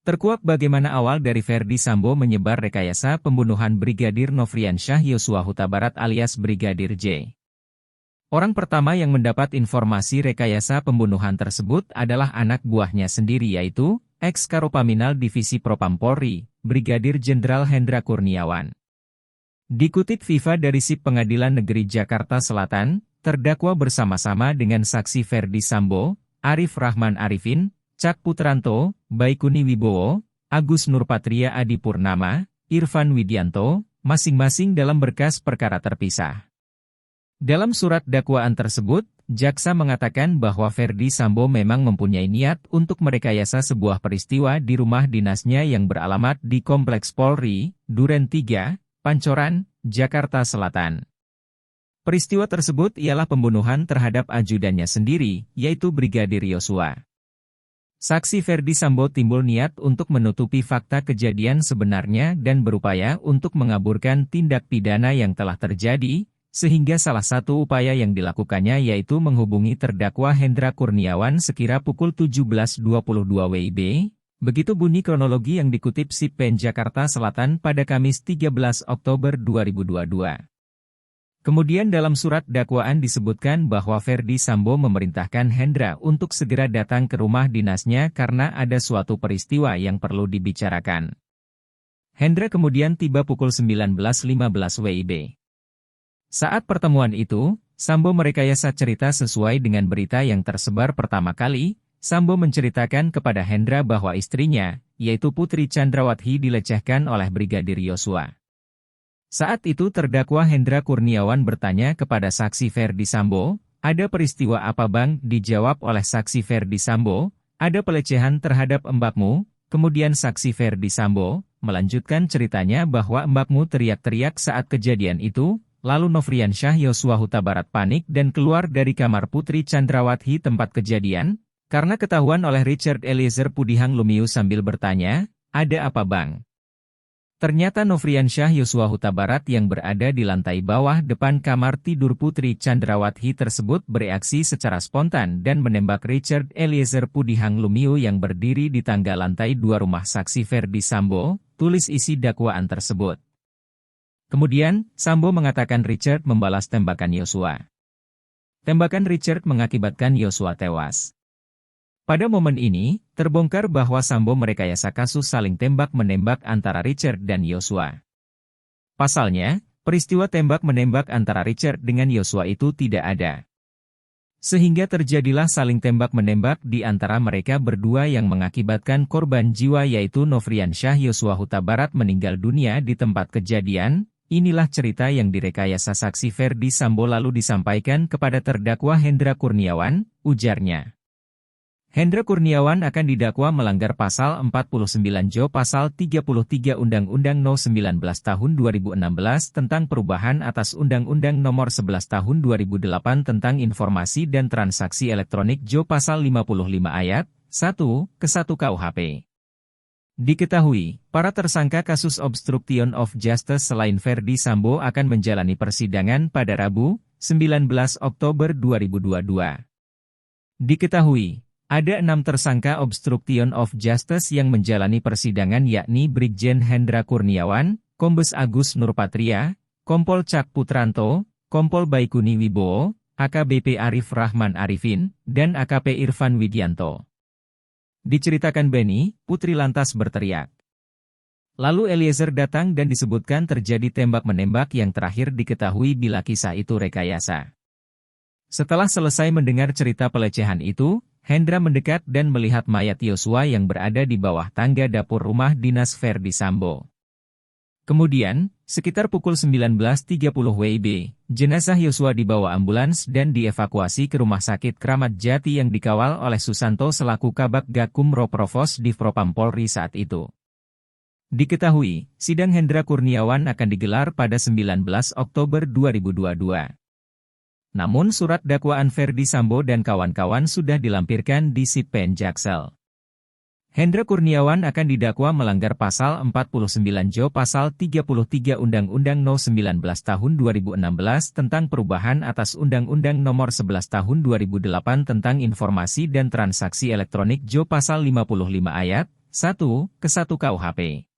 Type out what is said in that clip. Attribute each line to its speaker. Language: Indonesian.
Speaker 1: Terkuak bagaimana awal dari Ferdy Sambo menyebar rekayasa pembunuhan Brigadir Nofriansyah Yosua Huta Barat alias Brigadir J. Orang pertama yang mendapat informasi rekayasa pembunuhan tersebut adalah anak buahnya sendiri yaitu Ex-Karopaminal Divisi Propam Polri, Brigadir Jenderal Hendra Kurniawan. Dikutip Viva dari SIP Pengadilan Negeri Jakarta Selatan, terdakwa bersama-sama dengan saksi Ferdy Sambo, Arif Rahman Arifin, Cak Putranto, Baikuni Wibowo, Agus Nurpatria Adipurnama, Irfan Widianto, masing-masing dalam berkas perkara terpisah. Dalam surat dakwaan tersebut, jaksa mengatakan bahwa Ferdy Sambo memang mempunyai niat untuk merekayasa sebuah peristiwa di rumah dinasnya yang beralamat di Kompleks Polri, Duren 3, Pancoran, Jakarta Selatan. Peristiwa tersebut ialah pembunuhan terhadap ajudannya sendiri, yaitu Brigadir Yosua. Saksi Ferdy Sambo timbul niat untuk menutupi fakta kejadian sebenarnya dan berupaya untuk mengaburkan tindak pidana yang telah terjadi, sehingga salah satu upaya yang dilakukannya yaitu menghubungi terdakwa Hendra Kurniawan sekira pukul 17.22 WIB, begitu bunyi kronologi yang dikutip SIP PEN Jakarta Selatan pada Kamis 13 Oktober 2022. Kemudian dalam surat dakwaan disebutkan bahwa Ferdy Sambo memerintahkan Hendra untuk segera datang ke rumah dinasnya karena ada suatu peristiwa yang perlu dibicarakan. Hendra kemudian tiba pukul 19.15 WIB. Saat pertemuan itu, Sambo merekayasa cerita sesuai dengan berita yang tersebar pertama kali. Sambo menceritakan kepada Hendra bahwa istrinya, yaitu Putri Chandrawati dilecehkan oleh Brigadir Yosua. Saat itu terdakwa Hendra Kurniawan bertanya kepada saksi Ferdy Sambo, "Ada peristiwa apa bang?" Dijawab oleh saksi Ferdy Sambo, "Ada pelecehan terhadap mbakmu." Kemudian saksi Ferdy Sambo melanjutkan ceritanya bahwa mbakmu teriak-teriak saat kejadian itu, lalu Nofriansyah Yosua Huta Barat panik dan keluar dari kamar Putri Chandrawati tempat kejadian, karena ketahuan oleh Richard Eliezer Pudihang Lumiu sambil bertanya, "Ada apa bang?" Ternyata Nofriansyah Yosua Huta Barat yang berada di lantai bawah depan kamar tidur Putri Chandrawati tersebut bereaksi secara spontan dan menembak Richard Eliezer Pudihang Lumiu yang berdiri di tangga lantai 2 rumah saksi Ferdy Sambo, tulis isi dakwaan tersebut. Kemudian, Sambo mengatakan Richard membalas tembakan Yosua. Tembakan Richard mengakibatkan Yosua tewas. Pada momen ini, terbongkar bahwa Sambo merekayasa kasus saling tembak-menembak antara Richard dan Yosua. Pasalnya, peristiwa tembak-menembak antara Richard dengan Yosua itu tidak ada. Sehingga terjadilah saling tembak-menembak di antara mereka berdua yang mengakibatkan korban jiwa yaitu Nofriansyah Yosua Huta Barat meninggal dunia di tempat kejadian. Inilah cerita yang direkayasa saksi Ferdy Sambo lalu disampaikan kepada terdakwa Hendra Kurniawan, ujarnya. Hendra Kurniawan akan didakwa melanggar pasal 49 Jo pasal 33 Undang-Undang No. 19 Tahun 2016 tentang perubahan atas Undang-Undang Nomor 11 Tahun 2008 tentang informasi dan transaksi elektronik Jo pasal 55 ayat 1 ke 1 KUHP. Diketahui, para tersangka kasus obstruction of justice selain Ferdy Sambo akan menjalani persidangan pada Rabu, 19 Oktober 2022. Diketahui, ada 6 tersangka obstruction of justice yang menjalani persidangan yakni Brigjen Hendra Kurniawan, Kombes Agus Nurpatria, Kompol Cak Putranto, Kompol Baikuni Wibowo, AKBP Arif Rahman Arifin, dan AKP Irfan Widianto. Diceritakan Benny, Putri lantas berteriak. Lalu Eliezer datang dan disebutkan terjadi tembak-menembak yang terakhir diketahui bila kisah itu rekayasa. Setelah selesai mendengar cerita pelecehan itu, Hendra mendekat dan melihat mayat Yosua yang berada di bawah tangga dapur rumah dinas Ferdy Sambo. Kemudian, sekitar pukul 19.30 WIB, jenazah Yosua dibawa ambulans dan dievakuasi ke Rumah Sakit Kramat Jati yang dikawal oleh Susanto selaku Kabag Gakumro Provos Div Propam Polri saat itu. Diketahui, sidang Hendra Kurniawan akan digelar pada 19 Oktober 2022. Namun surat dakwaan Ferdy Sambo dan kawan-kawan sudah dilampirkan di SIP PEN Jaksel. Hendra Kurniawan akan didakwa melanggar pasal 49 Jo pasal 33 Undang-Undang No. 19 Tahun 2016 tentang perubahan atas Undang-Undang Nomor 11 Tahun 2008 tentang informasi dan transaksi elektronik Jo pasal 55 ayat 1. Ke 1 KUHP.